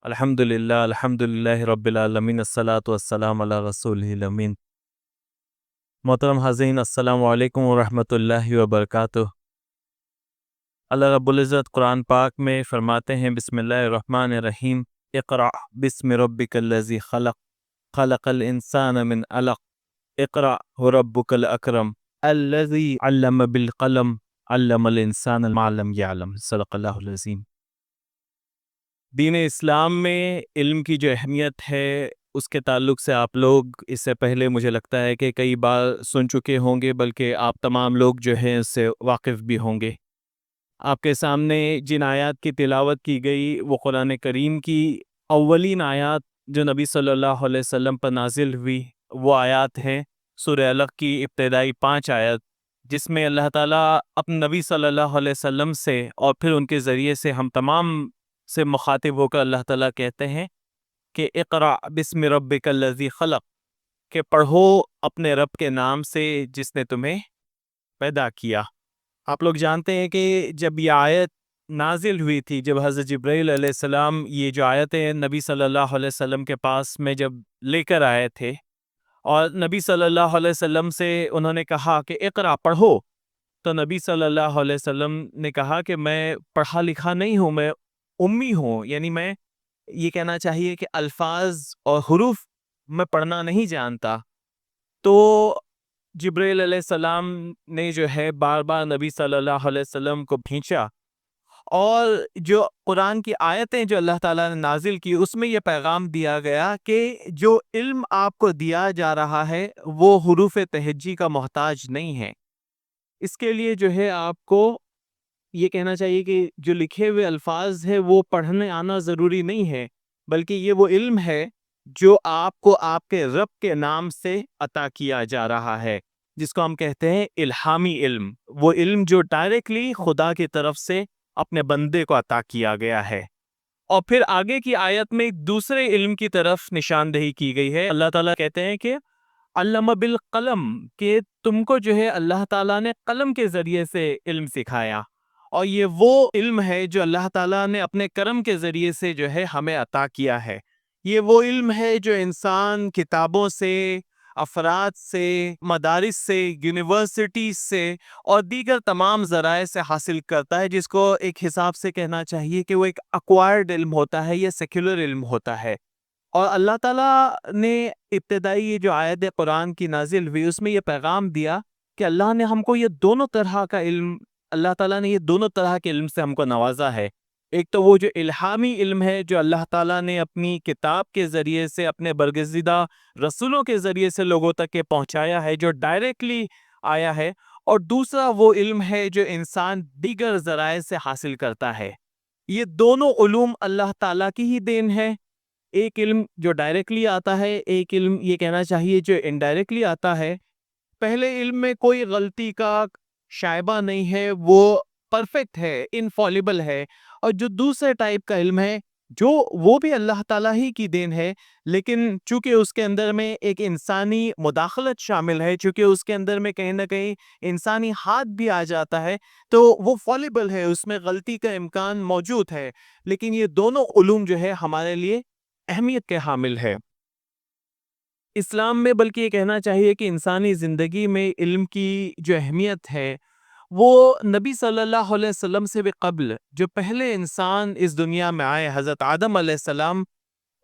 الحمدللہ رب العالمین الصلاۃ والسلام علی رسول الامین۔ محترم حاضرین، السلام علیکم ورحمۃ اللہ وبرکاتہ۔ اللہ رب العزت قرآن پاک میں فرماتے ہیں، بسم اللہ الرحمن الرحیم، اقرأ بسم ربک الذی خلق، خلق الانسان من علق، اقرأ وربک الاکرم الذی علم بالقلم، علم الانسان ما لم یعلم۔ صدق اللہ العظیم۔ دین اسلام میں علم کی جو اہمیت ہے اس کے تعلق سے آپ لوگ اس سے پہلے مجھے لگتا ہے کہ کئی بار سن چکے ہوں گے، بلکہ آپ تمام لوگ جو ہیں اس سے واقف بھی ہوں گے۔ آپ کے سامنے جن آیات کی تلاوت کی گئی وہ قرآن کریم کی اولین آیات جو نبی صلی اللہ علیہ وسلم پر نازل ہوئی وہ آیات ہیں سورہ علق کی ابتدائی 5 آیات، جس میں اللہ تعالیٰ اپنے نبی صلی اللہ علیہ وسلم سے اور پھر ان کے ذریعے سے ہم تمام سے مخاطب ہو کر اللہ تعالیٰ کہتے ہیں کہ اقرأ بسم ربک الذی خلق، کہ پڑھو اپنے رب کے نام سے جس نے تمہیں پیدا کیا۔ آپ لوگ جانتے ہیں کہ جب یہ آیت نازل ہوئی تھی، جب حضرت جبرائیل علیہ السلام یہ جو آیتیں نبی صلی اللہ علیہ وسلم کے پاس میں جب لے کر آئے تھے اور نبی صلی اللہ علیہ وسلم سے انہوں نے کہا کہ اقرأ پڑھو، تو نبی صلی اللہ علیہ وسلم نے کہا کہ میں پڑھا لکھا نہیں ہوں، میں امی ہوں، یعنی میں یہ کہنا چاہیے کہ الفاظ اور حروف میں پڑھنا نہیں جانتا۔ تو جبرائیل علیہ السلام نے جو ہے بار بار نبی صلی اللہ علیہ وسلم کو بھیجا، اور جو قرآن کی آیتیں جو اللہ تعالیٰ نے نازل کی اس میں یہ پیغام دیا گیا کہ جو علم آپ کو دیا جا رہا ہے وہ حروف تہجی کا محتاج نہیں ہے۔ اس کے لیے جو ہے آپ کو یہ کہنا چاہیے کہ جو لکھے ہوئے الفاظ ہیں وہ پڑھنے آنا ضروری نہیں ہے، بلکہ یہ وہ علم ہے جو آپ کو آپ کے رب کے نام سے عطا کیا جا رہا ہے، جس کو ہم کہتے ہیں الہامی علم، وہ علم جو ڈائریکٹلی خدا کی طرف سے اپنے بندے کو عطا کیا گیا ہے۔ اور پھر آگے کی آیت میں ایک دوسرے علم کی طرف نشاندہی کی گئی ہے۔ اللہ تعالیٰ کہتے ہیں کہ علم بالقلم، کہ تم کو جو ہے اللہ تعالیٰ نے قلم کے ذریعے سے علم سکھایا، اور یہ وہ علم ہے جو اللہ تعالیٰ نے اپنے کرم کے ذریعے سے جو ہے ہمیں عطا کیا ہے۔ یہ وہ علم ہے جو انسان کتابوں سے، افراد سے، مدارس سے، یونیورسٹیز سے اور دیگر تمام ذرائع سے حاصل کرتا ہے، جس کو ایک حساب سے کہنا چاہیے کہ وہ ایک ایکوائرڈ علم ہوتا ہے یا سیکولر علم ہوتا ہے۔ اور اللہ تعالیٰ نے ابتدائی یہ جو آیت قرآن کی نازل ہوئی اس میں یہ پیغام دیا کہ اللہ نے ہم کو یہ دونوں طرح کا علم، اللہ تعالیٰ نے یہ دونوں طرح کے علم سے ہم کو نوازا ہے۔ ایک تو وہ جو الہامی علم ہے جو اللہ تعالیٰ نے اپنی کتاب کے ذریعے سے، اپنے برگزیدہ رسولوں کے ذریعے سے لوگوں تک پہنچایا ہے، جو ڈائریکٹلی آیا ہے، اور دوسرا وہ علم ہے جو انسان دیگر ذرائع سے حاصل کرتا ہے۔ یہ دونوں علوم اللہ تعالیٰ کی ہی دین ہے۔ ایک علم جو ڈائریکٹلی آتا ہے، ایک علم یہ کہنا چاہیے جو انڈائریکٹلی آتا ہے۔ پہلے علم میں کوئی غلطی کا شائبہ نہیں ہے، وہ پرفیکٹ ہے، انفالیبل ہے، اور جو دوسرے ٹائپ کا علم ہے جو وہ بھی اللہ تعالیٰ ہی کی دین ہے، لیکن چونکہ اس کے اندر میں ایک انسانی مداخلت شامل ہے، چونکہ اس کے اندر میں کہیں نہ کہیں انسانی ہاتھ بھی آ جاتا ہے، تو وہ فالیبل ہے، اس میں غلطی کا امکان موجود ہے۔ لیکن یہ دونوں علوم جو ہے ہمارے لیے اہمیت کے حامل ہے اسلام میں، بلکہ یہ کہنا چاہیے کہ انسانی زندگی میں علم کی جو اہمیت ہے وہ نبی صلی اللہ علیہ وسلم سے بھی قبل جو پہلے انسان اس دنیا میں آئے، حضرت آدم علیہ السلام،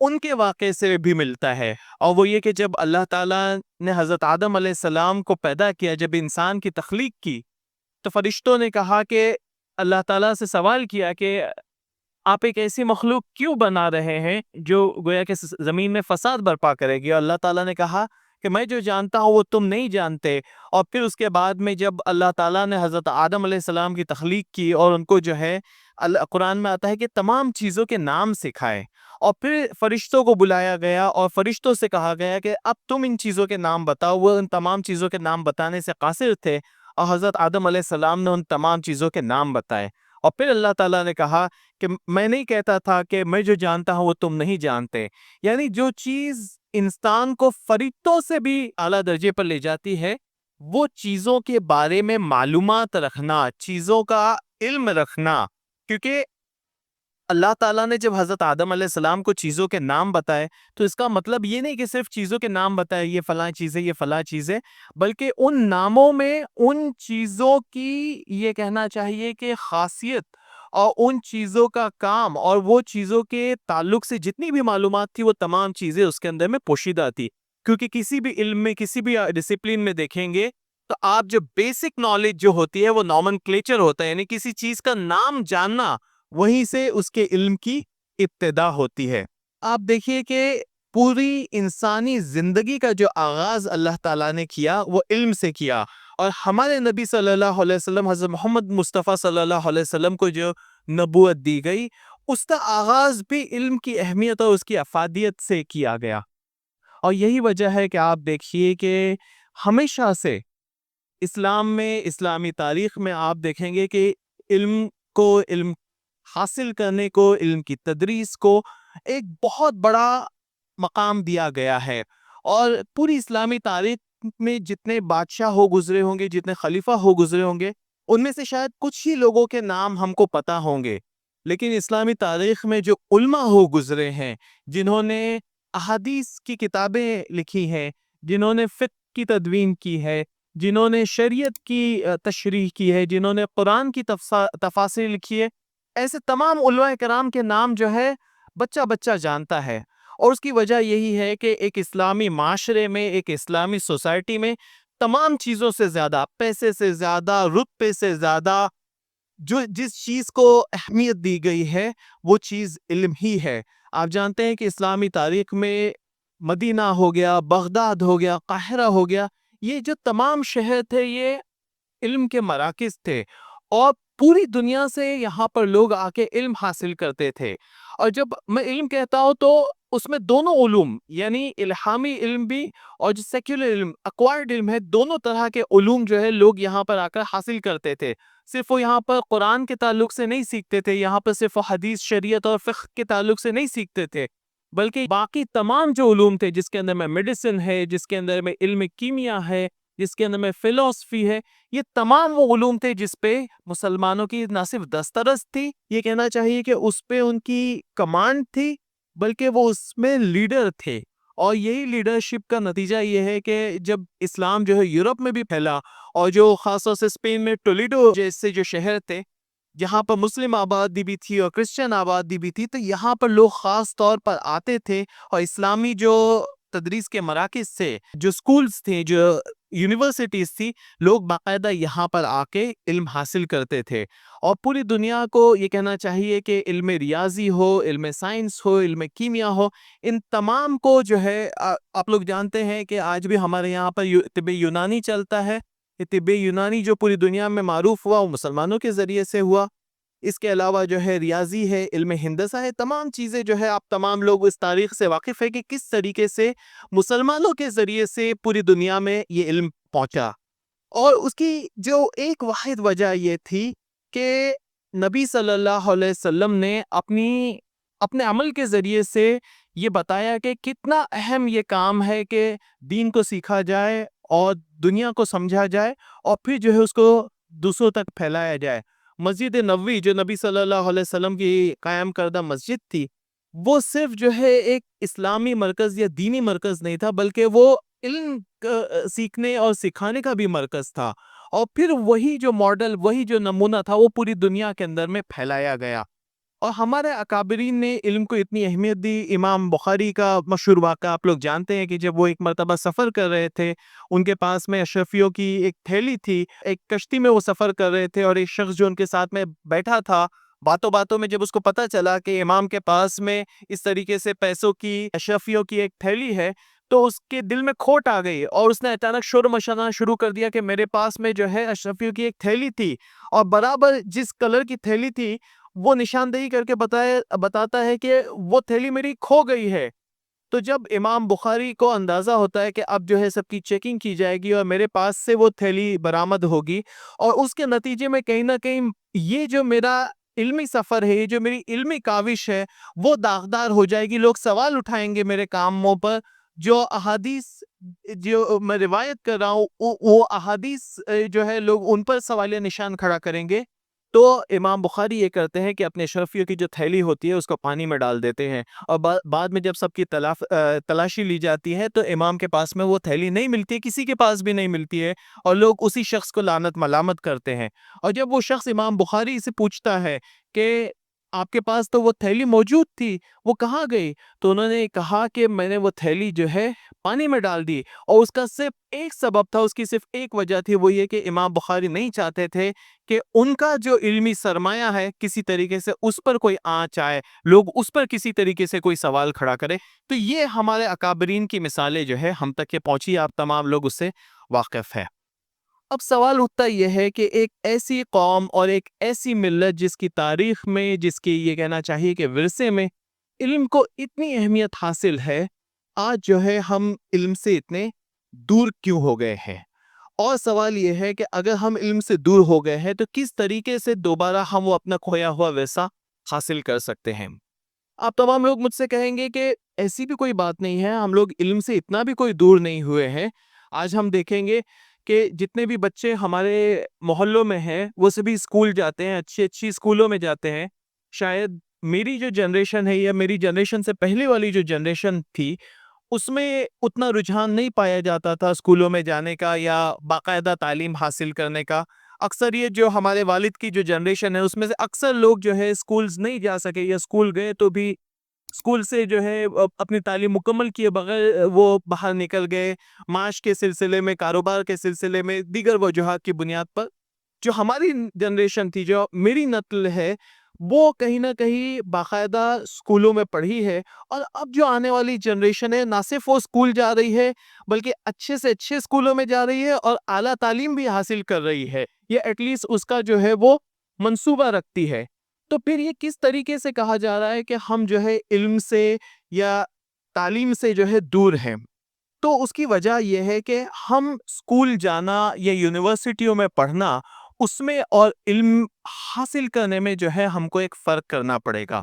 ان کے واقعے سے بھی ملتا ہے۔ اور وہ یہ کہ جب اللہ تعالیٰ نے حضرت آدم علیہ السلام کو پیدا کیا، جب انسان کی تخلیق کی، تو فرشتوں نے کہا کہ اللہ تعالیٰ سے سوال کیا کہ آپ ایک ایسی مخلوق کیوں بنا رہے ہیں جو گویا کہ زمین میں فساد برپا کرے گی؟ اور اللہ تعالیٰ نے کہا کہ میں جو جانتا ہوں وہ تم نہیں جانتے۔ اور پھر اس کے بعد میں جب اللہ تعالیٰ نے حضرت آدم علیہ السلام کی تخلیق کی اور ان کو جو ہے قرآن میں آتا ہے کہ تمام چیزوں کے نام سکھائے، اور پھر فرشتوں کو بلایا گیا اور فرشتوں سے کہا گیا کہ اب تم ان چیزوں کے نام بتاؤ۔ وہ ان تمام چیزوں کے نام بتانے سے قاصر تھے، اور حضرت آدم علیہ السلام نے ان تمام چیزوں کے نام بتائے۔ اور پھر اللہ تعالیٰ نے کہا کہ میں نہیں کہتا تھا کہ میں جو جانتا ہوں وہ تم نہیں جانتے، یعنی جو چیز انسان کو فرشتوں سے بھی اعلیٰ درجے پر لے جاتی ہے، وہ چیزوں کے بارے میں معلومات رکھنا، چیزوں کا علم رکھنا، کیونکہ اللہ تعالیٰ نے جب حضرت آدم علیہ السلام کو چیزوں کے نام بتائے تو اس کا مطلب یہ نہیں کہ صرف چیزوں کے نام بتائے، یہ فلاں چیزیں، یہ فلاں چیزیں، بلکہ ان ناموں میں ان چیزوں کی یہ کہنا چاہیے کہ خاصیت اور ان چیزوں کا کام اور وہ چیزوں کے تعلق سے جتنی بھی معلومات تھی وہ تمام چیزیں اس کے اندر میں پوشیدہ تھی. کیونکہ کسی بھی علم میں، کسی بھی ڈسپلن میں دیکھیں گے تو آپ جو بیسک نالج جو ہوتی ہے وہ نومنکلیچر ہوتا ہے، یعنی کسی چیز کا نام جاننا، وہیں سے اس کے علم کی ابتدا ہوتی ہے. آپ دیکھیے کہ پوری انسانی زندگی کا جو آغاز اللہ تعالیٰ نے کیا وہ علم سے کیا، اور ہمارے نبی صلی اللہ علیہ وسلم حضرت محمد مصطفیٰ صلی اللہ علیہ وسلم کو جو نبوت دی گئی اس کا آغاز بھی علم کی اہمیت اور اس کی افادیت سے کیا گیا. اور یہی وجہ ہے کہ آپ دیکھیے کہ ہمیشہ سے اسلام میں، اسلامی تاریخ میں آپ دیکھیں گے کہ علم کو، علم حاصل کرنے کو، علم کی تدریس کو ایک بہت بڑا مقام دیا گیا ہے. اور پوری اسلامی تاریخ میں جتنے بادشاہ ہو گزرے ہوں گے، جتنے خلیفہ ہو گزرے ہوں گے، ان میں سے شاید کچھ ہی لوگوں کے نام ہم کو پتہ ہوں گے، لیکن اسلامی تاریخ میں جو علماء ہو گزرے ہیں، جنہوں نے احادیث کی کتابیں لکھی ہیں، جنہوں نے فقہ کی تدوین کی ہے، جنہوں نے شریعت کی تشریح کی ہے، جنہوں نے قرآن کی تفاسیر لکھی ہے، ایسے تمام علماء کرام کے نام جو ہے بچہ بچہ جانتا ہے. اور اس کی وجہ یہی ہے کہ ایک اسلامی معاشرے میں، ایک اسلامی سوسائٹی میں تمام چیزوں سے زیادہ، پیسے سے زیادہ، رتبے سے زیادہ جس چیز کو اہمیت دی گئی ہے وہ چیز علم ہی ہے. آپ جانتے ہیں کہ اسلامی تاریخ میں مدینہ ہو گیا، بغداد ہو گیا، قاہرہ ہو گیا، یہ جو تمام شہر تھے یہ علم کے مراکز تھے، اور پوری دنیا سے یہاں پر لوگ آ کے علم حاصل کرتے تھے. اور جب میں علم کہتا ہوں تو اس میں دونوں علوم، یعنی الہامی علم بھی اور جو سیکولر علم، ایکوائرڈ علم ہے، دونوں طرح کے علوم جو ہے لوگ یہاں پر آ کر حاصل کرتے تھے. صرف وہ یہاں پر قرآن کے تعلق سے نہیں سیکھتے تھے، یہاں پر صرف وہ حدیث، شریعت اور فقہ کے تعلق سے نہیں سیکھتے تھے، بلکہ باقی تمام جو علوم تھے، جس کے اندر میں میڈیسن ہے، جس کے اندر میں علم کیمیا ہے، جس کے اندر میں فلسفی ہے، یہ تمام وہ علوم تھے جس پہ مسلمانوں کی نہ صرف دسترس تھی، یہ کہنا چاہیے کہ اس پہ ان کی کمانڈ تھی، بلکہ وہ اس میں لیڈر تھے. اور یہی لیڈرشپ کا نتیجہ یہ ہے کہ جب اسلام جو ہے یورپ میں بھی پھیلا، اور جو خاص طور سے اسپین میں ٹولیڈو جیسے جو شہر تھے جہاں پر مسلم آبادی بھی تھی اور کرسچن آبادی بھی تھی، تو یہاں پر لوگ خاص طور پر آتے تھے، اور اسلامی جو تدریس کے مراکز تھے، جو سکولز تھے، جو یونیورسٹیز تھی، لوگ باقاعدہ یہاں پر آ کے علم حاصل کرتے تھے. اور پوری دنیا کو یہ کہنا چاہیے کہ علم ریاضی ہو، علم سائنس ہو، علم کیمیا ہو، ان تمام کو جو ہے آپ لوگ جانتے ہیں کہ آج بھی ہمارے یہاں پر طب یونانی چلتا ہے. یہ طب یونانی جو پوری دنیا میں معروف ہوا وہ مسلمانوں کے ذریعے سے ہوا. اس کے علاوہ جو ہے ریاضی ہے، علم ہندسہ ہے، تمام چیزیں جو ہے آپ تمام لوگ اس تاریخ سے واقف ہے کہ کس طریقے سے مسلمانوں کے ذریعے سے پوری دنیا میں یہ علم پہنچا. اور اس کی جو ایک واحد وجہ یہ تھی کہ نبی صلی اللہ علیہ وسلم نے اپنے عمل کے ذریعے سے یہ بتایا کہ کتنا اہم یہ کام ہے کہ دین کو سیکھا جائے اور دنیا کو سمجھا جائے، اور پھر جو ہے اس کو دوسروں تک پھیلایا جائے. مسجد نبوی جو نبی صلی اللہ علیہ وسلم کی قائم کردہ مسجد تھی، وہ صرف جو ہے ایک اسلامی مرکز یا دینی مرکز نہیں تھا، بلکہ وہ علم سیکھنے اور سکھانے کا بھی مرکز تھا. اور پھر وہی جو ماڈل، وہی جو نمونہ تھا وہ پوری دنیا کے اندر میں پھیلایا گیا. اور ہمارے اکابرین نے علم کو اتنی اہمیت دی. امام بخاری کا مشہور واقعہ آپ لوگ جانتے ہیں کہ جب وہ ایک مرتبہ سفر کر رہے تھے، ان کے پاس میں اشرفیوں کی ایک تھیلی تھی، ایک کشتی میں وہ سفر کر رہے تھے، اور ایک شخص جو ان کے ساتھ میں بیٹھا تھا، باتوں باتوں میں جب اس کو پتہ چلا کہ امام کے پاس میں اس طریقے سے پیسوں کی، اشرفیوں کی ایک تھیلی ہے، تو اس کے دل میں کھوٹ آ گئی، اور اس نے اچانک شور مشانا شروع کر دیا کہ میرے پاس میں جو ہے اشرفیوں کی ایک تھیلی تھی، اور برابر جس کلر کی تھیلی تھی وہ نشاندہی کر کے بتاتا ہے کہ وہ تھیلی میری کھو گئی ہے. تو جب امام بخاری کو اندازہ ہوتا ہے کہ اب جو ہے سب کی چیکنگ کی جائے گی اور میرے پاس سے وہ تھیلی برآمد ہوگی، اور اس کے نتیجے میں کہیں نہ کہیں یہ جو میرا علمی سفر ہے، یہ جو میری علمی کاوش ہے، وہ داغدار ہو جائے گی، لوگ سوال اٹھائیں گے میرے کاموں پر، جو احادیث جو میں روایت کر رہا ہوں وہ احادیث جو ہے لوگ ان پر سوالیہ نشان کھڑا کریں گے. تو امام بخاری یہ کرتے ہیں کہ اپنے اشرفیوں کی جو تھیلی ہوتی ہے اس کو پانی میں ڈال دیتے ہیں، اور بعد میں جب سب کی تلاشی لی جاتی ہے تو امام کے پاس میں وہ تھیلی نہیں ملتی، کسی کے پاس بھی نہیں ملتی ہے، اور لوگ اسی شخص کو لعنت ملامت کرتے ہیں۔ اور جب وہ شخص امام بخاری سے پوچھتا ہے کہ آپ کے پاس تو وہ تھیلی موجود تھی، وہ کہاں گئی؟ تو انہوں نے کہا کہ میں نے وہ تھیلی جو ہے پانی میں ڈال دی، اور اس کا صرف ایک سبب تھا، اس کی صرف ایک وجہ تھی، وہ یہ کہ امام بخاری نہیں چاہتے تھے کہ ان کا جو علمی سرمایہ ہے کسی طریقے سے اس پر کوئی آنچ آئے، لوگ اس پر کسی طریقے سے کوئی سوال کھڑا کرے۔ تو یہ ہمارے اکابرین کی مثالیں جو ہے ہم تک یہ پہنچی، آپ تمام لوگ اس سے واقف ہیں۔ اب سوال اٹھتا یہ ہے کہ ایک ایسی قوم اور ایک ایسی ملت جس کی تاریخ میں، جس کی یہ کہنا چاہیے کہ ورثے میں علم کو اتنی اہمیت حاصل ہے، آج جو ہے ہم علم سے اتنے دور کیوں ہو گئے ہیں؟ اور سوال یہ ہے کہ اگر ہم علم سے دور ہو گئے ہیں تو کس طریقے سے دوبارہ ہم وہ اپنا کھویا ہوا ورثہ حاصل کر سکتے ہیں؟ آپ تمام لوگ مجھ سے کہیں گے کہ ایسی بھی کوئی بات نہیں ہے، ہم لوگ علم سے اتنا بھی کوئی دور نہیں ہوئے ہیں۔ آج ہم دیکھیں گے کہ جتنے بھی بچے ہمارے محلوں میں ہیں وہ سبھی اسکول جاتے ہیں، اچھی اچھی اسکولوں میں جاتے ہیں۔ شاید میری جو جنریشن ہے یا میری جنریشن سے پہلے والی جو جنریشن تھی، اس میں اتنا رجحان نہیں پایا جاتا تھا اسکولوں میں جانے کا یا باقاعدہ تعلیم حاصل کرنے کا۔ اکثر یہ جو ہمارے والد کی جو جنریشن ہے اس میں سے اکثر لوگ جو ہے اسکولز نہیں جا سکے، یا اسکول گئے تو بھی اسکول سے جو ہے اپنی تعلیم مکمل کیے بغیر وہ باہر نکل گئے، معاش کے سلسلے میں، کاروبار کے سلسلے میں، دیگر وجوہات کی بنیاد پر۔ جو ہماری جنریشن تھی، جو میری نسل ہے، وہ کہیں نہ کہیں باقاعدہ اسکولوں میں پڑھی ہے، اور اب جو آنے والی جنریشن ہے نہ صرف وہ اسکول جا رہی ہے بلکہ اچھے سے اچھے اسکولوں میں جا رہی ہے اور اعلیٰ تعلیم بھی حاصل کر رہی ہے، یہ ایٹ لیسٹ اس کا جو ہے وہ منصوبہ رکھتی ہے۔ تو پھر یہ کس طریقے سے کہا جا رہا ہے کہ ہم جو ہے علم سے یا تعلیم سے جو ہے دور ہیں؟ تو اس کی وجہ یہ ہے کہ ہم اسکول جانا یا یونیورسٹیوں میں پڑھنا، اس میں اور علم حاصل کرنے میں جو ہے ہم کو ایک فرق کرنا پڑے گا۔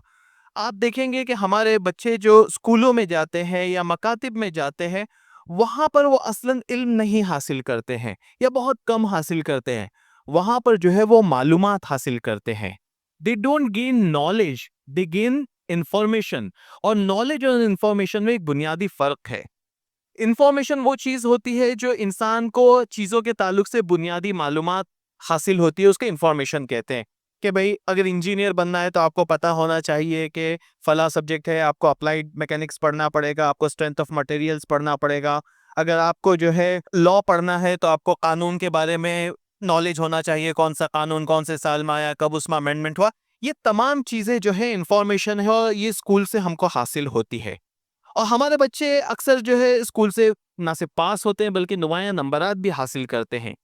آپ دیکھیں گے کہ ہمارے بچے جو اسکولوں میں جاتے ہیں یا مکاتب میں جاتے ہیں، وہاں پر وہ اصلاً علم نہیں حاصل کرتے ہیں یا بہت کم حاصل کرتے ہیں، وہاں پر جو ہے وہ معلومات حاصل کرتے ہیں۔ They don't gain knowledge, they gain information۔ اور knowledge اور information میں ایک بنیادی فرق ہے۔ انفارمیشن وہ چیز ہوتی ہے جو انسان کو چیزوں کے تعلق سے بنیادی معلومات حاصل ہوتی ہے، اس کو انفارمیشن کہتے ہیں۔ کہ بھئی اگر انجینئر بننا ہے تو آپ کو پتا ہونا چاہیے کہ فلاں سبجیکٹ ہے، آپ کو اپلائیڈ میکینکس پڑھنا پڑے گا، آپ کو اسٹرینتھ آف مٹیریلز پڑھنا پڑے گا۔ اگر آپ کو جو ہے لا پڑھنا ہے تو آپ کو قانون کے بارے میں نالج ہونا چاہیے، کون سا قانون کون سے سال میں آیا، کب اس میں امینڈمنٹ ہوا۔ یہ تمام چیزیں جو ہے انفارمیشن ہے، اور یہ اسکول سے ہم کو حاصل ہوتی ہے۔ اور ہمارے بچے اکثر جو ہے اسکول سے نہ صرف پاس ہوتے ہیں بلکہ نمایاں نمبرات بھی حاصل کرتے ہیں،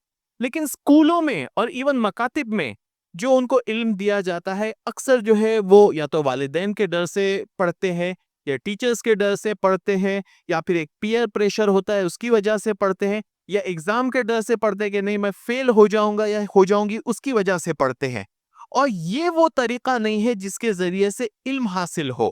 لیکن اسکولوں میں اور ایون مکاتب میں جو ان کو علم دیا جاتا ہے، اکثر جو ہے وہ یا تو والدین کے ڈر سے پڑھتے ہیں، یا ٹیچرز کے ڈر سے پڑھتے ہیں، یا پھر ایک پیئر پریشر ہوتا ہے اس کی وجہ سے پڑھتے ہیں، یا ایگزام کے ڈر سے پڑھتے ہیں کہ نہیں میں فیل ہو جاؤں گا یا ہو جاؤں گی، اس کی وجہ سے پڑھتے ہیں۔ اور یہ وہ طریقہ نہیں ہے جس کے ذریعے سے علم حاصل ہو۔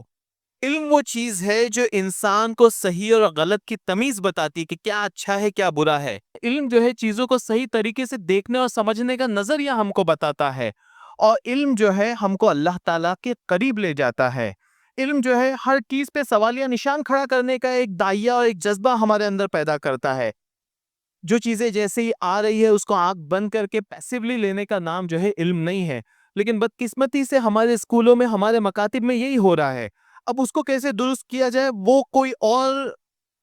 علم وہ چیز ہے جو انسان کو صحیح اور غلط کی تمیز بتاتی کہ کیا اچھا ہے کیا برا ہے۔ علم جو ہے چیزوں کو صحیح طریقے سے دیکھنے اور سمجھنے کا نظریہ ہم کو بتاتا ہے، اور علم جو ہے ہم کو اللہ تعالیٰ کے قریب لے جاتا ہے۔ علم جو ہے ہر چیز پہ سوالیہ نشان کھڑا کرنے کا ایک داعیہ اور ایک جذبہ ہمارے اندر پیدا کرتا ہے۔ جو چیزیں جیسے ہی آ رہی ہے اس کو آنکھ بند کر کے پیسیولی لینے کا نام جو ہے علم نہیں ہے، لیکن بدقسمتی سے ہمارے اسکولوں میں، ہمارے مکاتب میں یہی ہو رہا ہے۔ اب اس کو کیسے درست کیا جائے وہ کوئی اور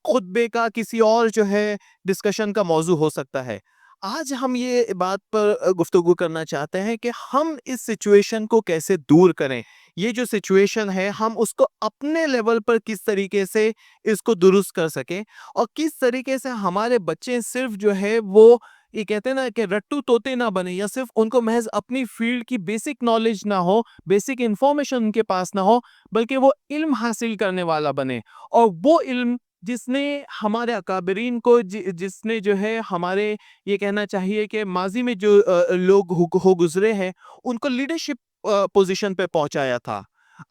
خطبے کا، کسی اور جو ہے ڈسکشن کا موضوع ہو سکتا ہے۔ آج ہم یہ بات پر گفتگو کرنا چاہتے ہیں کہ ہم اس سچویشن کو کیسے دور کریں۔ یہ جو سچویشن ہے ہم اس کو اپنے لیول پر کس طریقے سے اس کو درست کر سکیں، اور کس طریقے سے ہمارے بچے صرف جو ہے وہ یہ کہتے ہیں نا کہ رٹو طوطے نہ بنے، یا صرف ان کو محض اپنی فیلڈ کی بیسک نالج نہ ہو، بیسک انفارمیشن ان کے پاس نہ ہو، بلکہ وہ علم حاصل کرنے والا بنے۔ اور وہ علم جس نے ہمارے اکابرین کو، جس نے جو ہے ہمارے یہ کہنا چاہیے کہ ماضی میں جو لوگ ہو گزرے ہیں ان کو لیڈرشپ پوزیشن پہ پہنچایا تھا۔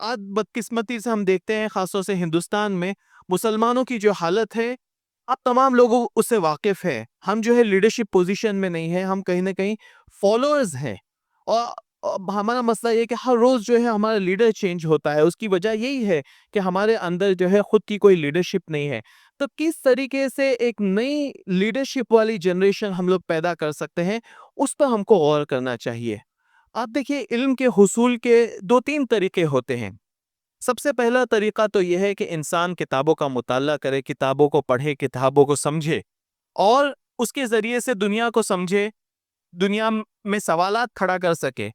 آج بدقسمتی سے ہم دیکھتے ہیں خاص طور سے ہندوستان میں مسلمانوں کی جو حالت ہے، آپ تمام لوگوں اس سے واقف ہے۔ ہم جو ہے لیڈرشپ پوزیشن میں نہیں ہیں، ہم کہیں نہ کہیں فالوورز ہیں، اور اب ہمارا مسئلہ یہ ہے کہ ہر روز جو ہے ہمارا لیڈر چینج ہوتا ہے. اس کی وجہ یہی ہے کہ ہمارے اندر جو ہے خود کی کوئی لیڈرشپ نہیں ہے. تو کس طریقے سے ایک نئی لیڈرشپ والی جنریشن ہم لوگ پیدا کر سکتے ہیں، اس پر ہم کو غور کرنا چاہیے. آپ دیکھیے، علم کے حصول کے 2-3 طریقے ہوتے ہیں. سب سے پہلا طریقہ تو یہ ہے کہ انسان کتابوں کا مطالعہ کرے، کتابوں کو پڑھے، کتابوں کو سمجھے اور اس کے ذریعے سے دنیا کو سمجھے، دنیا میں سوالات کھڑا کر سکے.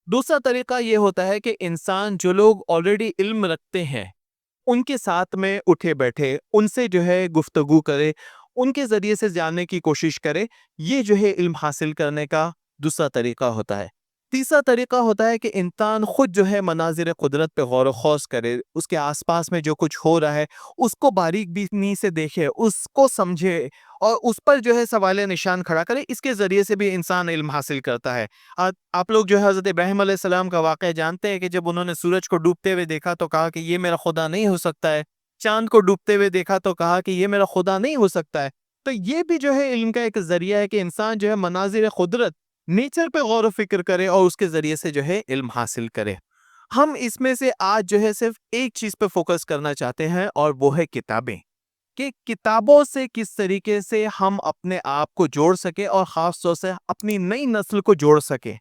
دوسرا طریقہ یہ ہوتا ہے کہ انسان جو لوگ آلریڈی علم رکھتے ہیں ان کے ساتھ میں اٹھے بیٹھے، ان سے جو ہے گفتگو کرے، ان کے ذریعے سے جاننے کی کوشش کرے. یہ جو ہے علم حاصل کرنے کا دوسرا طریقہ ہوتا ہے. تیسرا طریقہ ہوتا ہے کہ انسان خود جو ہے مناظر قدرت پہ غور و خوض کرے، اس کے آس پاس میں جو کچھ ہو رہا ہے اس کو باریک بینی سے دیکھے، اس کو سمجھے اور اس پر جو ہے سوال نشان کھڑا کرے. اس کے ذریعے سے بھی انسان علم حاصل کرتا ہے. آپ لوگ جو ہے حضرت ابراہیم علیہ السلام کا واقعہ جانتے ہیں کہ جب انہوں نے سورج کو ڈوبتے ہوئے دیکھا تو کہا کہ یہ میرا خدا نہیں ہو سکتا ہے. چاند کو ڈوبتے ہوئے دیکھا تو کہا کہ یہ میرا خدا نہیں ہو سکتا ہے. تو یہ بھی جو ہے علم کا ایک ذریعہ ہے کہ انسان جو ہے مناظر قدرت، نیچر پہ غور و فکر کرے اور اس کے ذریعے سے جو ہے علم حاصل کرے. ہم اس میں سے آج جو ہے صرف ایک چیز پہ فوکس کرنا چاہتے ہیں اور وہ ہے کتابیں، کہ کتابوں سے کس طریقے سے ہم اپنے آپ کو جوڑ سکے اور خاص طور سے اپنی نئی نسل کو جوڑ سکے.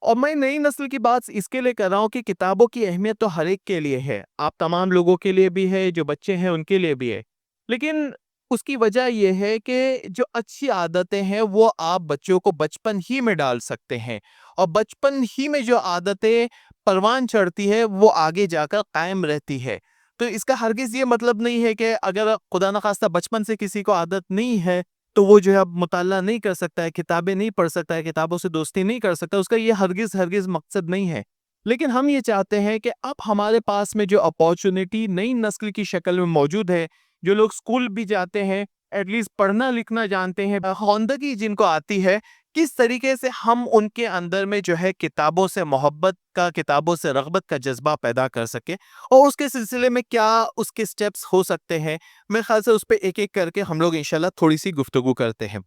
اور میں نئی نسل کی بات اس کے لیے کر رہا ہوں کہ کتابوں کی اہمیت تو ہر ایک کے لیے ہے، آپ تمام لوگوں کے لیے بھی ہے، جو بچے ہیں ان کے لیے بھی ہے. لیکن اس کی وجہ یہ ہے کہ جو اچھی عادتیں ہیں وہ آپ بچوں کو بچپن ہی میں ڈال سکتے ہیں، اور بچپن ہی میں جو عادتیں پروان چڑھتی ہے وہ آگے جا کر قائم رہتی ہے. تو اس کا ہرگز یہ مطلب نہیں ہے کہ اگر خدا نخواستہ بچپن سے کسی کو عادت نہیں ہے تو وہ جو ہے اب مطالعہ نہیں کر سکتا ہے، کتابیں نہیں پڑھ سکتا ہے، کتابوں سے دوستی نہیں کر سکتا. اس کا یہ ہرگز مقصد نہیں ہے. لیکن ہم یہ چاہتے ہیں کہ اب ہمارے پاس میں جو اپارچونٹی نئی نسل کی شکل میں موجود ہے، جو لوگ سکول بھی جاتے ہیں، ایٹ لیسٹ پڑھنا لکھنا جانتے ہیں، خواندگی جن کو آتی ہے، کس طریقے سے ہم ان کے اندر میں جو ہے کتابوں سے محبت کا، کتابوں سے رغبت کا جذبہ پیدا کر سکے، اور اس کے سلسلے میں کیا اس کے سٹیپس ہو سکتے ہیں. میرے خیال سے اس پہ ایک ایک کر کے ہم لوگ انشاءاللہ تھوڑی سی گفتگو کرتے ہیں.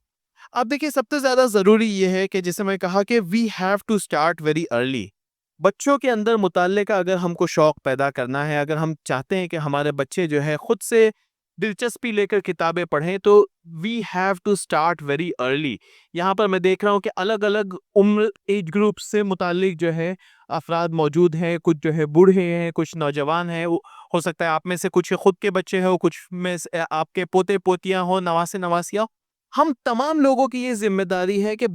اب دیکھیے، سب سے زیادہ ضروری یہ ہے کہ جسے میں کہا کہ we have to start very early. بچوں کے اندر مطالعے کا اگر ہم کو شوق پیدا کرنا ہے، اگر ہم چاہتے ہیں کہ ہمارے بچے جو ہے خود سے دلچسپی لے کر کتابیں پڑھیں، تو we have to start very early. یہاں پر میں دیکھ رہا ہوں کہ الگ الگ عمر ایج گروپ سے متعلق جو ہے افراد موجود ہیں. کچھ جو ہے بوڑھے ہیں، کچھ نوجوان ہیں. ہو سکتا ہے آپ میں سے کچھ خود کے بچے ہو، کچھ میں سے آپ کے پوتے پوتیاں ہو، نواسے نواسیاں. ہم تمام لوگوں کی یہ ذمہ داری ہے کہ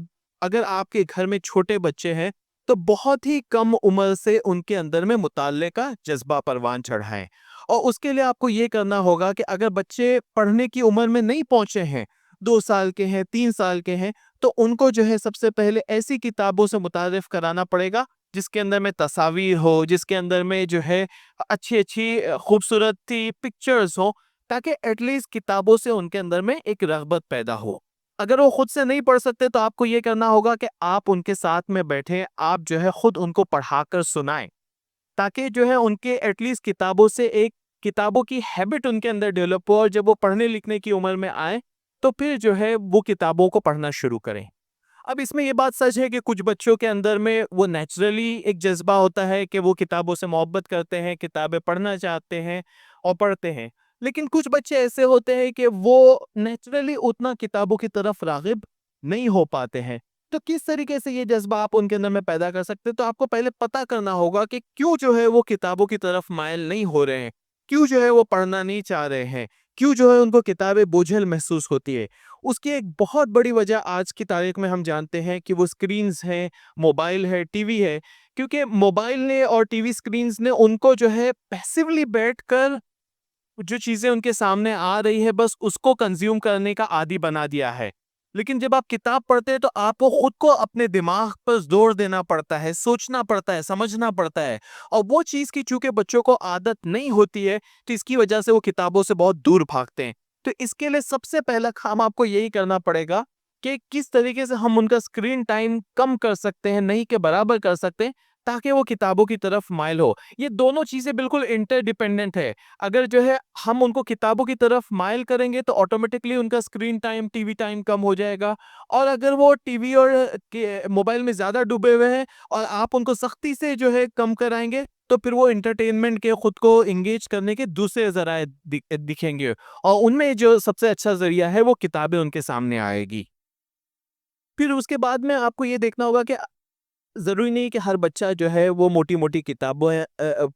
اگر آپ کے گھر میں چھوٹے بچے ہیں تو بہت ہی کم عمر سے ان کے اندر میں مطالعے کا جذبہ پروان چڑھائیں. اور اس کے لیے آپ کو یہ کرنا ہوگا کہ اگر بچے پڑھنے کی عمر میں نہیں پہنچے ہیں، 2 سال کے ہیں، 3 سال کے ہیں، تو ان کو جو ہے سب سے پہلے ایسی کتابوں سے متعارف کرانا پڑے گا جس کے اندر میں تصاویر ہو، جس کے اندر میں جو ہے اچھی اچھی خوبصورت پکچرز ہو، تاکہ ایٹ لیسٹ کتابوں سے ان کے اندر میں ایک رغبت پیدا ہو. اگر وہ خود سے نہیں پڑھ سکتے تو آپ کو یہ کرنا ہوگا کہ آپ ان کے ساتھ میں بیٹھیں، آپ جو ہے خود ان کو پڑھا کر سنائیں، تاکہ جو ہے ان کے ایٹ لیسٹ کتابوں سے ایک کتابوں کی ہیبٹ ان کے اندر ڈیولپ ہو، اور جب وہ پڑھنے لکھنے کی عمر میں آئے تو پھر جو ہے وہ کتابوں کو پڑھنا شروع کریں. اب اس میں یہ بات سچ ہے کہ کچھ بچوں کے اندر میں وہ نیچرلی ایک جذبہ ہوتا ہے کہ وہ کتابوں سے محبت کرتے ہیں، کتابیں پڑھنا چاہتے ہیں اور پڑھتے ہیں. لیکن کچھ بچے ایسے ہوتے ہیں کہ وہ نیچرلی اتنا کتابوں کی طرف راغب نہیں ہو پاتے ہیں. تو کس طریقے سے یہ جذبہ آپ ان کے اندر میں پیدا کر سکتے ہیں؟ تو آپ کو پہلے پتہ کرنا ہوگا کہ کیوں جو ہے وہ کتابوں کی طرف مائل نہیں ہو رہے ہیں، کیوں جو ہے وہ پڑھنا نہیں چاہ رہے ہیں، کیوں جو ہے ان کو کتابیں بوجھل محسوس ہوتی ہے. اس کی ایک بہت بڑی وجہ آج کی تاریخ میں ہم جانتے ہیں کہ وہ سکرینز ہیں، موبائل ہے، ٹی وی ہے. کیونکہ موبائل نے اور ٹی وی سکرینز نے ان کو جو ہے پیسیولی بیٹھ کر جو چیزیں ان کے سامنے آ رہی ہے بس اس کو کنزیوم کرنے کا عادی بنا دیا ہے. لیکن جب آپ کتاب پڑھتے ہیں تو آپ کو خود کو اپنے دماغ پر زور دینا پڑتا ہے، سوچنا پڑتا ہے، سمجھنا پڑتا ہے. اور وہ چیز کی چونکہ بچوں کو عادت نہیں ہوتی ہے تو اس کی وجہ سے وہ کتابوں سے بہت دور بھاگتے ہیں. تو اس کے لیے سب سے پہلا کام آپ کو یہی کرنا پڑے گا کہ کس طریقے سے ہم ان کا اسکرین ٹائم کم کر سکتے ہیں، نہیں کہ برابر کر سکتے ہیں، تاکہ وہ کتابوں کی طرف مائل ہو۔ یہ دونوں چیزیں بالکل انٹر ڈیپینڈنٹ ہے۔ اگر جو ہے ہم ان کو کتابوں کی طرف مائل کریں گے تو آٹومیٹکلی ان کا اسکرین ٹائم، ٹی وی ٹائم کم ہو جائے گا، اور اگر وہ ٹی وی اور موبائل میں زیادہ ڈوبے ہوئے ہیں اور آپ ان کو سختی سے جو ہے کم کرائیں گے تو پھر وہ انٹرٹینمنٹ کے، خود کو انگیج کرنے کے دوسرے ذرائع دکھیں گے، اور ان میں جو سب سے اچھا ذریعہ ہے وہ کتابیں ان کے سامنے آئے گی۔ پھر اس کے بعد میں آپ کو یہ دیکھنا ہوگا کہ ضروری نہیں کہ ہر بچہ جو ہے وہ موٹی موٹی کتابیں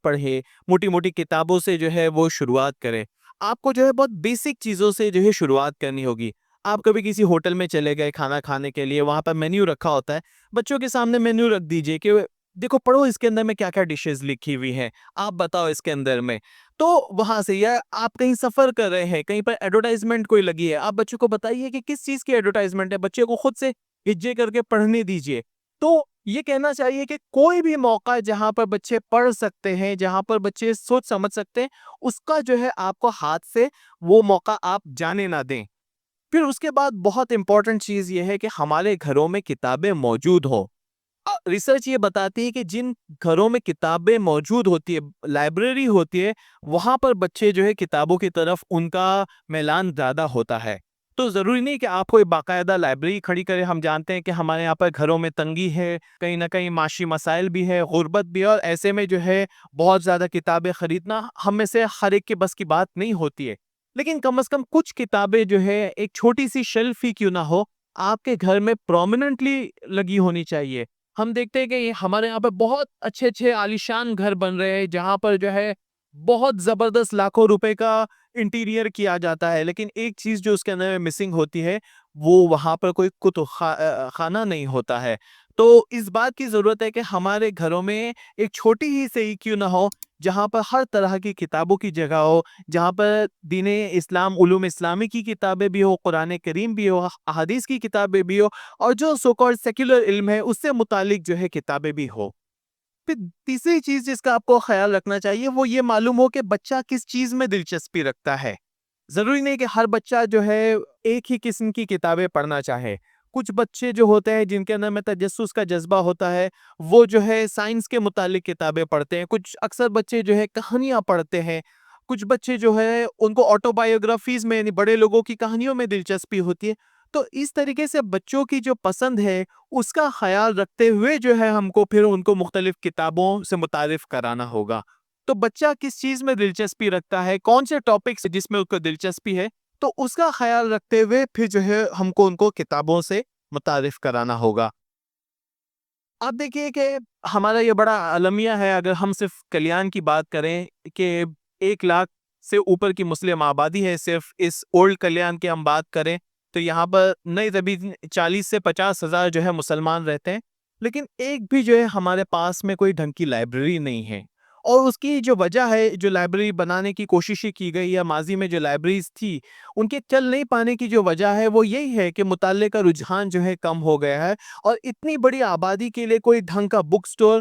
پڑھے، موٹی موٹی کتابوں سے جو ہے وہ شروعات کرے۔ آپ کو جو ہے بہت بیسک چیزوں سے جو ہے شروعات کرنی ہوگی۔ آپ کبھی کسی ہوٹل میں چلے گئے کھانا کھانے کے لیے، وہاں پر مینیو رکھا ہوتا ہے، بچوں کے سامنے مینیو رکھ دیجئے کہ دیکھو پڑھو اس کے اندر میں کیا کیا ڈشز لکھی ہوئی ہیں، آپ بتاؤ اس کے اندر میں۔ تو وہاں سے، یا آپ کہیں سفر کر رہے ہیں، کہیں پر ایڈورٹائزمنٹ کوئی لگی ہے، آپ بچوں کو بتائیے کہ کس چیز کی ایڈورٹائزمنٹ ہے، بچے کو خود سے ہجے کر کے پڑھنے دیجئے۔ تو یہ کہنا چاہیے کہ کوئی بھی موقع جہاں پر بچے پڑھ سکتے ہیں، جہاں پر بچے سوچ سمجھ سکتے ہیں، اس کا جو ہے آپ کو ہاتھ سے وہ موقع آپ جانے نہ دیں۔ پھر اس کے بعد بہت امپورٹنٹ چیز یہ ہے کہ ہمارے گھروں میں کتابیں موجود ہوں۔ ریسرچ یہ بتاتی ہے کہ جن گھروں میں کتابیں موجود ہوتی ہے، لائبریری ہوتی ہے، وہاں پر بچے جو ہے کتابوں کی طرف ان کا میلان زیادہ ہوتا ہے۔ تو ضروری نہیں کہ آپ کوئی باقاعدہ لائبریری کھڑی کریں۔ ہم جانتے ہیں کہ ہمارے یہاں پر گھروں میں تنگی ہے، کہیں نہ کہیں معاشی مسائل بھی ہے، غربت بھی ہے، اور ایسے میں جو ہے بہت زیادہ کتابیں خریدنا ہم میں سے ہر ایک کے بس کی بات نہیں ہوتی ہے۔ لیکن کم از کم کچھ کتابیں جو ہے ایک چھوٹی سی شیلف ہی کیوں نہ ہو، آپ کے گھر میں پرومیننٹلی لگی ہونی چاہیے۔ ہم دیکھتے ہیں کہ ہمارے یہاں پہ بہت اچھے اچھے عالیشان گھر بن رہے ہیں جہاں پر جو ہے بہت زبردست لاکھوں روپے کا انٹیریئر کیا جاتا ہے، لیکن ایک چیز جو اس کے اندر مسنگ ہوتی ہے وہ وہاں پر کوئی کتب خانہ نہیں ہوتا ہے۔ تو اس بات کی ضرورت ہے کہ ہمارے گھروں میں ایک چھوٹی ہی سے ہی کیوں نہ ہو، جہاں پر ہر طرح کی کتابوں کی جگہ ہو، جہاں پر دین اسلام، علوم اسلامی کی کتابیں بھی ہو، قرآن کریم بھی ہو، احادیث کی کتابیں بھی ہو، اور جو سو کالڈ سیکولر علم ہے اس سے متعلق جو ہے کتابیں بھی ہو۔ پھر تیسری چیز جس کا آپ کو خیال رکھنا چاہیے وہ یہ معلوم ہو کہ بچہ کس چیز میں دلچسپی رکھتا ہے۔ ضروری نہیں کہ ہر بچہ جو ہے ایک ہی قسم کی کتابیں پڑھنا چاہے۔ کچھ بچے جو ہوتے ہیں جن کے اندر میں تجسس کا جذبہ ہوتا ہے، وہ جو ہے سائنس کے متعلق کتابیں پڑھتے ہیں۔ کچھ اکثر بچے جو ہے کہانیاں پڑھتے ہیں۔ کچھ بچے جو ہے ان کو آٹو بایوگرافیز میں، یعنی بڑے لوگوں کی کہانیوں میں دلچسپی ہوتی ہے۔ تو اس طریقے سے بچوں کی جو پسند ہے اس کا خیال رکھتے ہوئے جو ہے ہم کو پھر ان کو مختلف کتابوں سے متعارف کرانا ہوگا۔ تو بچہ کس چیز میں دلچسپی رکھتا ہے، کون سے ٹاپکس جس میں اس کو دلچسپی ہے، تو اس کا خیال رکھتے ہوئے پھر جو ہے ہم کو ان کو کتابوں سے متعارف کرانا ہوگا۔ آپ دیکھیے کہ ہمارا یہ بڑا المیہ ہے، اگر ہم صرف کلیان کی بات کریں کہ 1 لاکھ سے اوپر کی مسلم آبادی ہے، صرف اس اولڈ کلیان کی ہم بات کریں تو یہاں پر نئی زمین 40 سے 50 ہزار جو ہے مسلمان رہتے ہیں، لیکن ایک بھی جو ہے ہمارے پاس میں کوئی ڈھنگ کی لائبریری نہیں ہے۔ اور اس کی جو وجہ ہے، جو لائبریری بنانے کی کوششیں کی گئی یا ماضی میں جو لائبریریز تھی ان کے چل نہیں پانے کی جو وجہ ہے وہ یہی ہے کہ مطالعے کا رجحان جو ہے کم ہو گیا ہے، اور اتنی بڑی آبادی کے لیے کوئی ڈھنگ کا بک سٹور،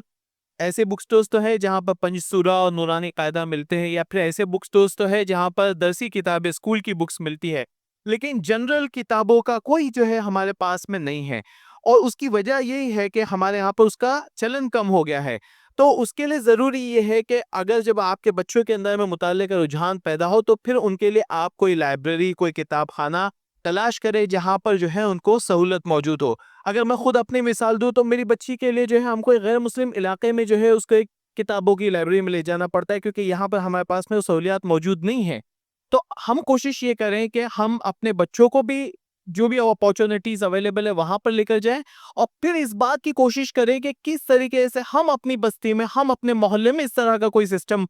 ایسے بک سٹورز تو ہے جہاں پر پنج سورہ اور نورانی قاعدہ ملتے ہیں، یا پھر ایسے بک سٹورز تو ہے جہاں پر درسی کتابیں، اسکول کی بکس ملتی ہے، لیکن جنرل کتابوں کا کوئی جو ہے ہمارے پاس میں نہیں ہے۔ اور اس کی وجہ یہی ہے کہ ہمارے یہاں پر اس کا چلن کم ہو گیا ہے۔ تو اس کے لیے ضروری یہ ہے کہ اگر جب آپ کے بچوں کے اندر میں مطالعے کا رجحان پیدا ہو تو پھر ان کے لیے آپ کوئی لائبریری، کوئی کتاب خانہ تلاش کرے جہاں پر جو ہے ان کو سہولت موجود ہو۔ اگر میں خود اپنی مثال دوں تو میری بچی کے لیے جو ہے ہم کو ایک غیر مسلم علاقے میں جو ہے اس کو ایک کتابوں کی لائبریری میں لے جانا پڑتا ہے، کیونکہ یہاں پر ہمارے پاس میں سہولیات موجود نہیں ہیں۔ تو ہم کوشش یہ کریں کہ ہم اپنے بچوں کو بھی جو بھی اپارچونیٹیز اویلیبل ہے وہاں پر لے کر جائیں، اور پھر اس بات کی کوشش کریں کہ کس طریقے سے ہم اپنی بستی میں، ہم اپنے محلے میں اس طرح کا کوئی سسٹم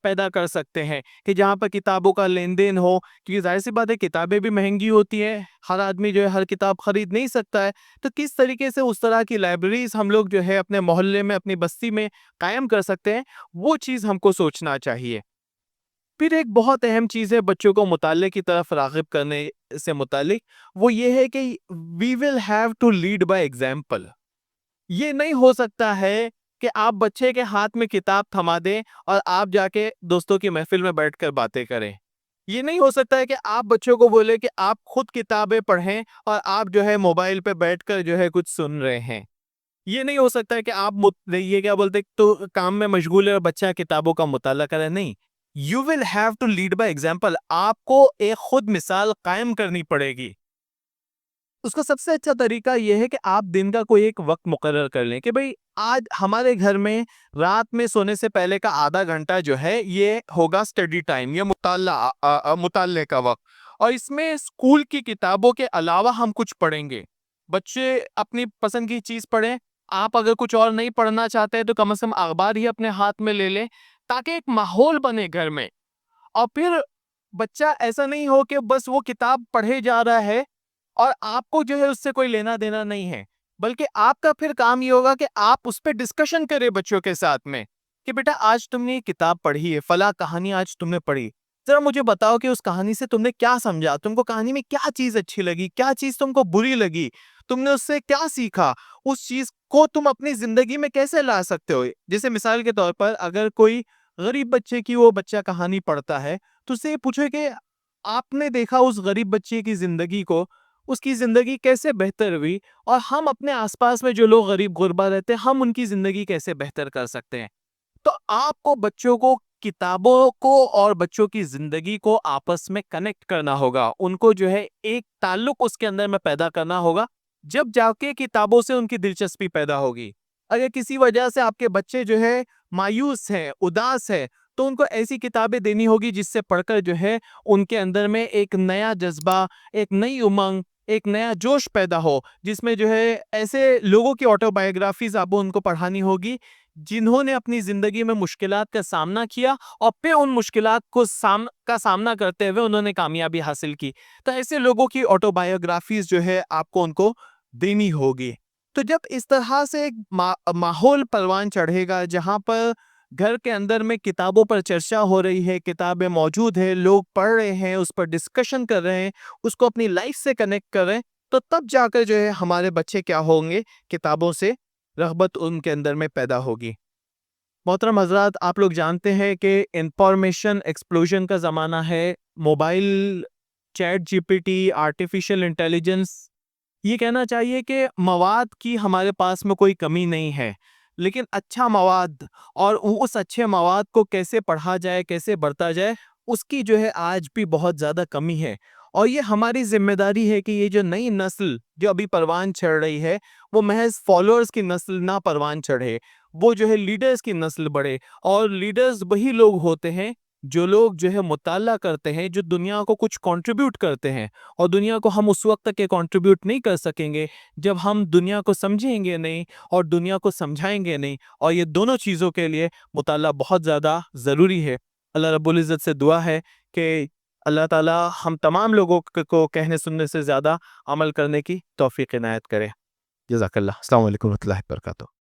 پیدا کر سکتے ہیں کہ جہاں پر کتابوں کا لین دین ہو، کیونکہ ظاہر سی بات ہے کتابیں بھی مہنگی ہوتی ہیں، ہر آدمی جو ہے ہر کتاب خرید نہیں سکتا ہے۔ تو کس طریقے سے اس طرح کی لائبریریز ہم لوگ جو ہے اپنے محلے میں، اپنی بستی میں قائم کر سکتے ہیں، وہ چیز ہم کو سوچنا چاہیے۔ پھر ایک بہت اہم چیز ہے بچوں کو مطالعے کی طرف راغب کرنے سے متعلق، وہ یہ ہے کہ we will have to lead by example. یہ نہیں ہو سکتا ہے کہ آپ بچے کے ہاتھ میں کتاب تھما دیں اور آپ جا کے دوستوں کی محفل میں بیٹھ کر باتیں کریں۔ یہ نہیں ہو سکتا ہے کہ آپ بچوں کو بولے کہ آپ خود کتابیں پڑھیں اور آپ جو ہے موبائل پہ بیٹھ کر جو ہے کچھ سن رہے ہیں۔ یہ نہیں ہو سکتا ہے کہ آپ یہ کیا بولتے تو کام میں مشغول ہے اور بچہ کتابوں کا مطالعہ کرے. نہیں, you will have to lead by example. آپ کو ایک خود مثال قائم کرنی پڑے گی. اس کا سب سے اچھا طریقہ یہ ہے کہ آپ دن کا کوئی ایک وقت مقرر کر لیں کہ بھئی آج ہمارے گھر میں رات میں سونے سے پہلے کا آدھا گھنٹہ جو ہے یہ ہوگا اسٹڈی ٹائم, یہ مطالعے کا وقت, اور اس میں اسکول کی کتابوں کے علاوہ ہم کچھ پڑھیں گے. بچے اپنی پسند کی چیز پڑھیں. آپ اگر کچھ اور نہیں پڑھنا چاہتے تو کم از کم اخبار ہی اپنے ہاتھ میں لے لیں, تاکہ ایک ماحول بنے گھر میں. اور پھر بچہ ایسا نہیں ہو کہ بس وہ کتاب پڑھے جا رہا ہے اور آپ کو جو ہے اس سے کوئی لینا دینا نہیں ہے, بلکہ آپ کا پھر کام یہ ہوگا کہ آپ اس پہ ڈسکشن کریں بچوں کے ساتھ میں کہ بیٹا آج تم نے یہ کتاب پڑھی ہے, فلاں کہانی آج تم نے پڑھی, ذرا مجھے بتاؤ کہ اس کہانی سے تم نے کیا سمجھا, تم کو کہانی میں کیا چیز اچھی لگی, کیا چیز تم کو بری لگی, تم نے اس سے کیا سیکھا, اس چیز کو تم اپنی زندگی میں کیسے لا سکتے ہو. جیسے مثال کے طور پر اگر کوئی غریب بچے کی وہ بچہ کہانی پڑھتا ہے تو اس سے یہ پوچھے کہ آپ نے دیکھا اس غریب بچے کی زندگی کو, اس کی زندگی کیسے بہتر ہوئی, اور ہم اپنے آس پاس میں جو لوگ غریب غربا رہتے ہیں ہم ان کی زندگی کیسے بہتر کر سکتے ہیں. تو آپ کو بچوں کو کتابوں کو اور بچوں کی زندگی کو آپس میں کنیکٹ کرنا ہوگا, ان کو جو ہے ایک تعلق اس کے اندر میں پیدا کرنا ہوگا, جب جا کے کتابوں سے ان کی دلچسپی پیدا ہوگی. اگر کسی وجہ سے آپ کے بچے جو ہے مایوس ہیں, اداس ہے, تو ان کو ایسی کتابیں دینی ہوگی جس سے پڑھ کر جو ہے ان کے اندر میں ایک نیا جذبہ, ایک نئی امنگ, ایک نیا جوش پیدا ہو, جس میں جو ہے ایسے لوگوں کی آٹو بایوگرافیز آپ ان کو پڑھانی ہوگی جنہوں نے اپنی زندگی میں مشکلات کا سامنا کیا اور پھر ان مشکلات کو سامنا کرتے ہوئے انہوں نے کامیابی حاصل کی. تو ایسے لوگوں کی آٹو بایوگرافیز جو ہے آپ کو ان کو دینی ہوگی. تو جب اس طرح سے ایک ماحول پروان چڑھے گا جہاں پر گھر کے اندر میں کتابوں پر چرچا ہو رہی ہے, کتابیں موجود ہیں, لوگ پڑھ رہے ہیں, اس پر ڈسکشن کر رہے ہیں, اس کو اپنی لائف سے کنیکٹ کر رہے ہیں, تو تب جا کر جو ہے ہمارے بچے کیا ہوں گے, کتابوں سے رغبت ان کے اندر میں پیدا ہوگی. محترم حضرات, آپ لوگ جانتے ہیں کہ انفارمیشن ایکسپلوژن کا زمانہ ہے. Mobile, chat G P T, artificial intelligence, یہ کہنا چاہیے کہ مواد کی ہمارے پاس میں کوئی کمی نہیں ہے, لیکن اچھا مواد اور اس اچھے مواد کو کیسے پڑھا جائے, کیسے بڑھتا جائے, اس کی جو ہے آج بھی بہت زیادہ کمی ہے. اور یہ ہماری ذمہ داری ہے کہ یہ جو نئی نسل جو ابھی پروان چڑھ رہی ہے وہ محض فالوورز کی نسل نہ پروان چڑھے, وہ جو ہے لیڈرز کی نسل بڑھے. اور لیڈرز وہی لوگ ہوتے ہیں جو لوگ جو ہے مطالعہ کرتے ہیں, جو دنیا کو کچھ کنٹریبیوٹ کرتے ہیں. اور دنیا کو ہم اس وقت تک کنٹریبیوٹ نہیں کر سکیں گے جب ہم دنیا کو سمجھیں گے نہیں اور دنیا کو سمجھائیں گے نہیں, اور یہ دونوں چیزوں کے لیے مطالعہ بہت زیادہ ضروری ہے. اللہ رب العزت سے دعا ہے کہ اللہ تعالی ہم تمام لوگوں کو کہنے سننے سے زیادہ عمل کرنے کی توفیق عنایت کرے. جزاک اللہ. السلام علیکم و رحمۃ اللہ وبرکاتہ.